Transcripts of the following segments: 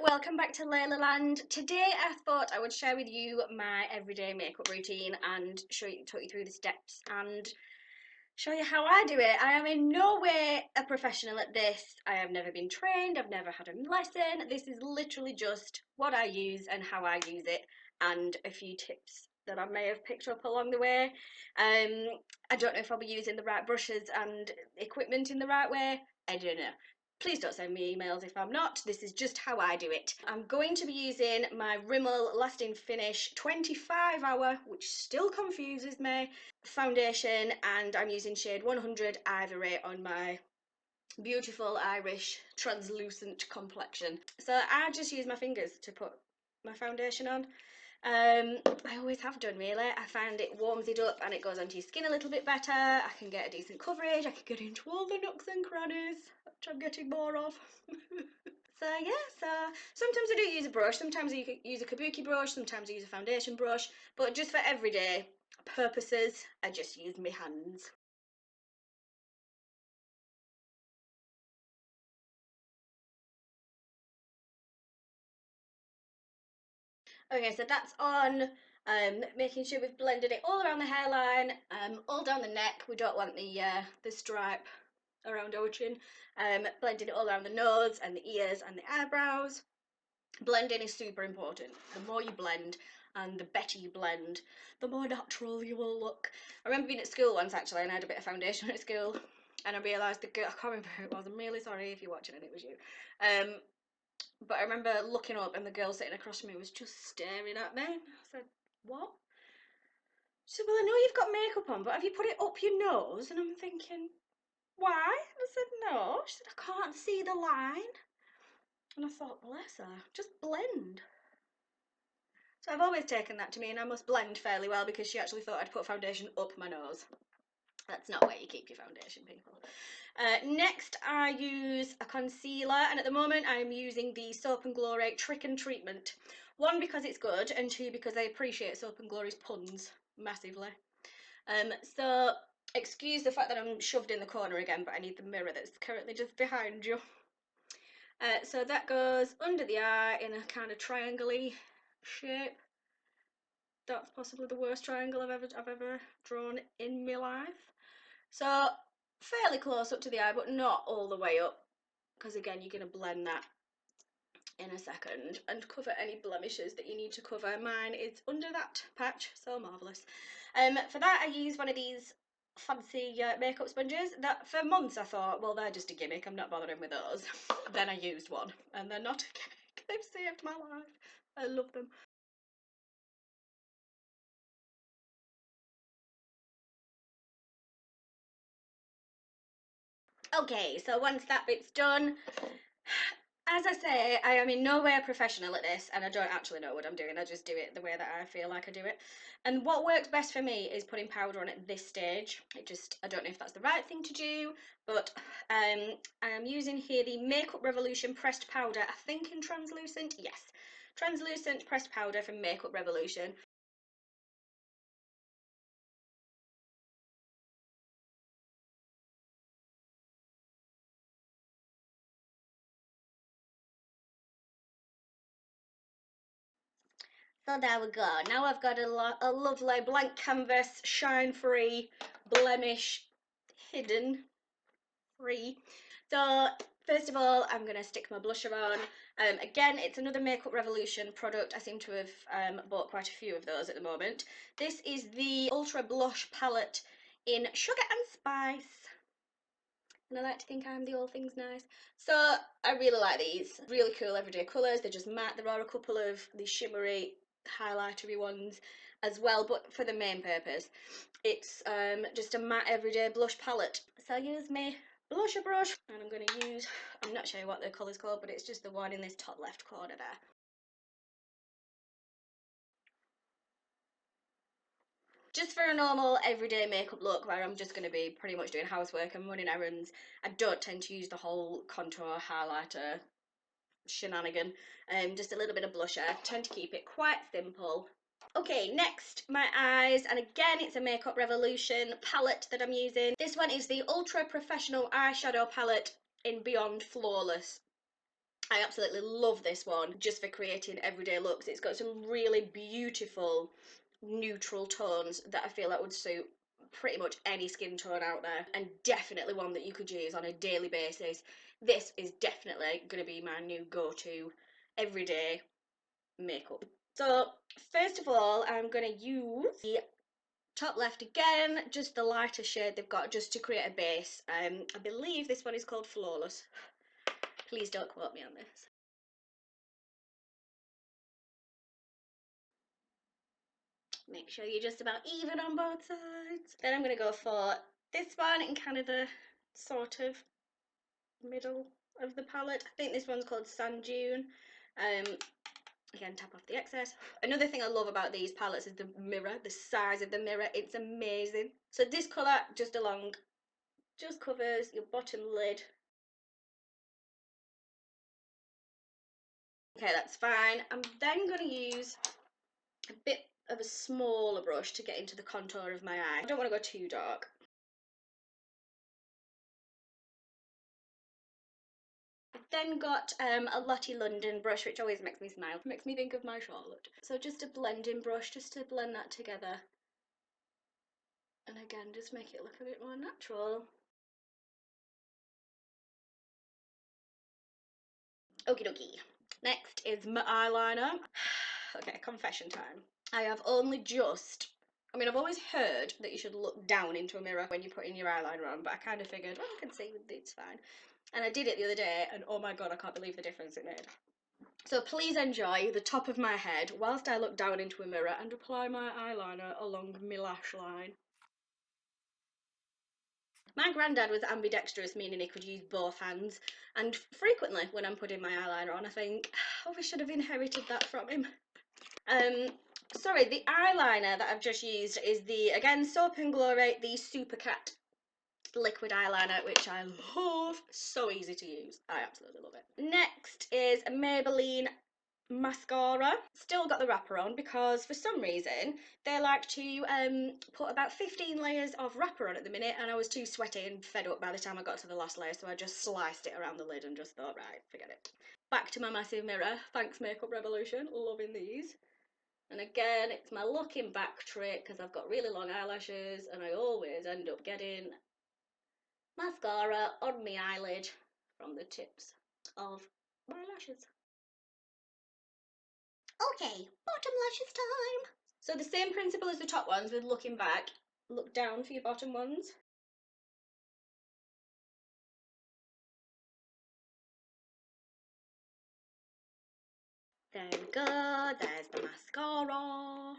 welcome back to Leila Land. Today I thought I would share with you my everyday makeup routine and talk you through the steps and show you how I do it. I am in no way a professional at this. I have never been trained, I've never had a lesson. This is literally just what I use and how I use it, and a few tips that I may have picked up along the way. I don't know if I'll be using the right brushes and equipment in the right way. I don't know. Please don't send me emails if I'm not. This is just how I do it. I'm going to be using my Rimmel Lasting Finish 25 hour, which still confuses me, foundation, and I'm using shade 100 Ivory on my beautiful Irish translucent complexion. So I just use my fingers to put my foundation on. I always have done, really. I find it warms it up and it goes onto your skin a little bit better. I can get a decent coverage, I can get into all the nooks and crannies, which I'm getting more of. So yeah, so sometimes I do use a brush, sometimes I use a kabuki brush, sometimes I use a foundation brush, but just for everyday purposes, I just use my hands. Okay, so that's on, making sure we've blended it all around the hairline, all down the neck. We don't want the stripe around our chin. Blending it all around the nose and the ears and the eyebrows. Blending is super important. The more you blend and the better you blend, the more natural you will look. I remember being at school once actually, and I had a bit of foundation at school, and I realised the girl, I can't remember who it was, I'm really sorry if you're watching and it was you. But I remember looking up and the girl sitting across from me was just staring at me. I said, what? She said, well, I know you've got makeup on, but have you put it up your nose? And I'm thinking, why? I said, no. She said, I can't see the line. And I thought, bless her, just blend. So I've always taken that to mean I must blend fairly well because she actually thought I'd put foundation up my nose. That's not where you keep your foundation, people. Next, I use a concealer, and at the moment I'm using the Soap & Glory Trick and Treatment. One, because it's good, and two, because I appreciate Soap & Glory's puns massively. So, excuse the fact that I'm shoved in the corner again, but I need the mirror that's currently just behind you. So that goes under the eye in a kind of triangle-y shape. That's possibly the worst triangle I've ever drawn in my life. So fairly close up to the eye, but not all the way up, because again you're going to blend that in a second and cover any blemishes that you need to cover. Mine is under that patch, so marvellous. For that I use one of these fancy makeup sponges that for months I thought, well, they're just a gimmick, I'm not bothering with those. Then I used one and they're not a gimmick, they've saved my life. I love them. Okay, so once that bit's done, as I say, I am in no way a professional at this and I don't actually know what I'm doing. I just do it the way that I feel like I do it. And what works best for me is putting powder on at this stage. I don't know if that's the right thing to do, but I am using here the Makeup Revolution pressed powder, I think in translucent, yes. Translucent pressed powder from Makeup Revolution. So there we go. Now I've got a lovely blank canvas, shine free, blemish hidden free. So first of all, I'm going to stick my blusher on. Again, it's another Makeup Revolution product. I seem to have bought quite a few of those at the moment. This is the Ultra Blush palette in Sugar and Spice. And I like to think I'm the all things nice. So I really like these. Really cool everyday colours. They're just matte. There are a couple of the shimmery, highlightery ones as well, but for the main purpose, it's just a matte everyday blush palette. So I use my blusher brush and I'm going to use, I'm not sure what the colour's called, but it's just the one in this top left corner there. Just for a normal everyday makeup look where I'm just going to be pretty much doing housework and running errands, I don't tend to use the whole contour highlighter shenanigan. Just a little bit of blusher. I tend to keep it quite simple. Okay, next, my eyes, and again it's a Makeup Revolution palette that I'm using. This one is the Ultra Professional Eyeshadow Palette in Beyond Flawless. I absolutely love this one just for creating everyday looks. It's got some really beautiful neutral tones that I feel like would suit pretty much any skin tone out there, and definitely one that you could use on a daily basis. This is definitely going to be my new go-to everyday makeup. So first of all, I'm going to use the top left again, just the lighter shade they've got, just to create a base. I believe this one is called Flawless. Please don't quote me on this. Make sure you're just about even on both sides. Then I'm going to go for this one in kind of the sort of middle of the palette. I think this one's called Sand Dune. Again, tap off the excess. Another thing I love about these palettes is the mirror, the size of the mirror. It's amazing. So this colour just covers your bottom lid. Okay, that's fine. I'm then going to use a bit of a smaller brush to get into the contour of my eye. I don't want to go too dark. I've then got a Lottie London brush, which always makes me smile. Makes me think of my Charlotte. So just a blending brush, just to blend that together. And again, just make it look a bit more natural. Okie dokie. Next is my eyeliner. Okay, confession time. I have only just... I mean, I've always heard that you should look down into a mirror when you're putting your eyeliner on, but I kind of figured, well, I can see it's fine. And I did it the other day, and oh my god, I can't believe the difference it made. So please enjoy the top of my head whilst I look down into a mirror and apply my eyeliner along my lash line. My granddad was ambidextrous, meaning he could use both hands, and frequently when I'm putting my eyeliner on I think, oh, I should have inherited that from him. Sorry, the eyeliner that I've just used is the, again, Soap and Glory, the Super Cat liquid eyeliner, which I love. So easy to use. I absolutely love it. Next is a Maybelline mascara. Still got the wrapper on because for some reason they like to put about 15 layers of wrapper on at the minute, and I was too sweaty and fed up by the time I got to the last layer, so I just sliced it around the lid and just thought, right, forget it. Back to my massive mirror. Thanks Makeup Revolution, loving these. And again, it's my looking back trick because I've got really long eyelashes and I always end up getting mascara on my eyelid from the tips of my lashes. Okay, bottom lashes time. So the same principle as the top ones with looking back. Look down for your bottom ones. There we go, there's the mascara.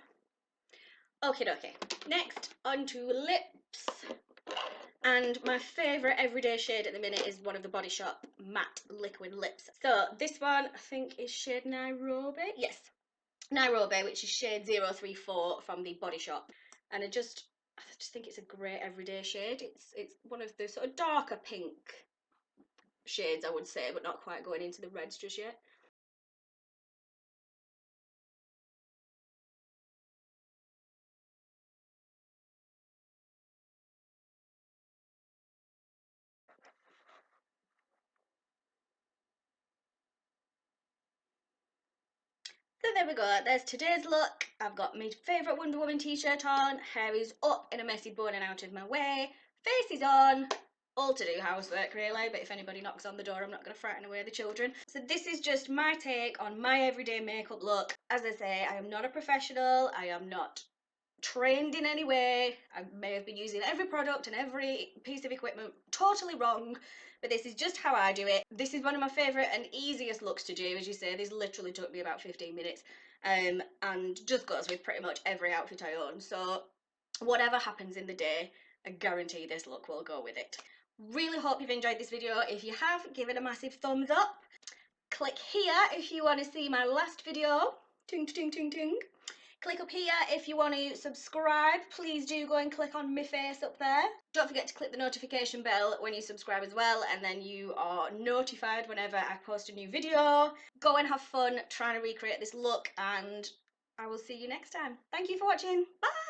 Okie dokie. Next, onto lips. And my favourite everyday shade at the minute is one of the Body Shop matte liquid lips. So this one I think is shade Nairobi. Yes, Nairobi, which is shade 034 from the Body Shop. And I just think it's a great everyday shade. It's one of the sort of darker pink shades, I would say, but not quite going into the reds just yet. So there we go, there's today's look. I've got my favourite Wonder Woman t-shirt on, hair is up in a messy bun and out of my way, face is on, all to do housework really, but if anybody knocks on the door I'm not going to frighten away the children. So this is just my take on my everyday makeup look. As I say, I am not a professional, I am not trained in any way. I may have been using every product and every piece of equipment totally wrong, but this is just how I do it. This is one of my favourite and easiest looks to do. As you say, this literally took me about 15 minutes and just goes with pretty much every outfit I own. So whatever happens in the day, I guarantee this look will go with it. Really hope you've enjoyed this video. If you have, give it a massive thumbs up. Click here if you want to see my last video. Ting, ting, ting, ting. Click up here if you want to subscribe. Please do go and click on my face up there. Don't forget to click the notification bell when you subscribe as well, and then you are notified whenever I post a new video. Go and have fun trying to recreate this look, and I will see you next time. Thank you for watching. Bye!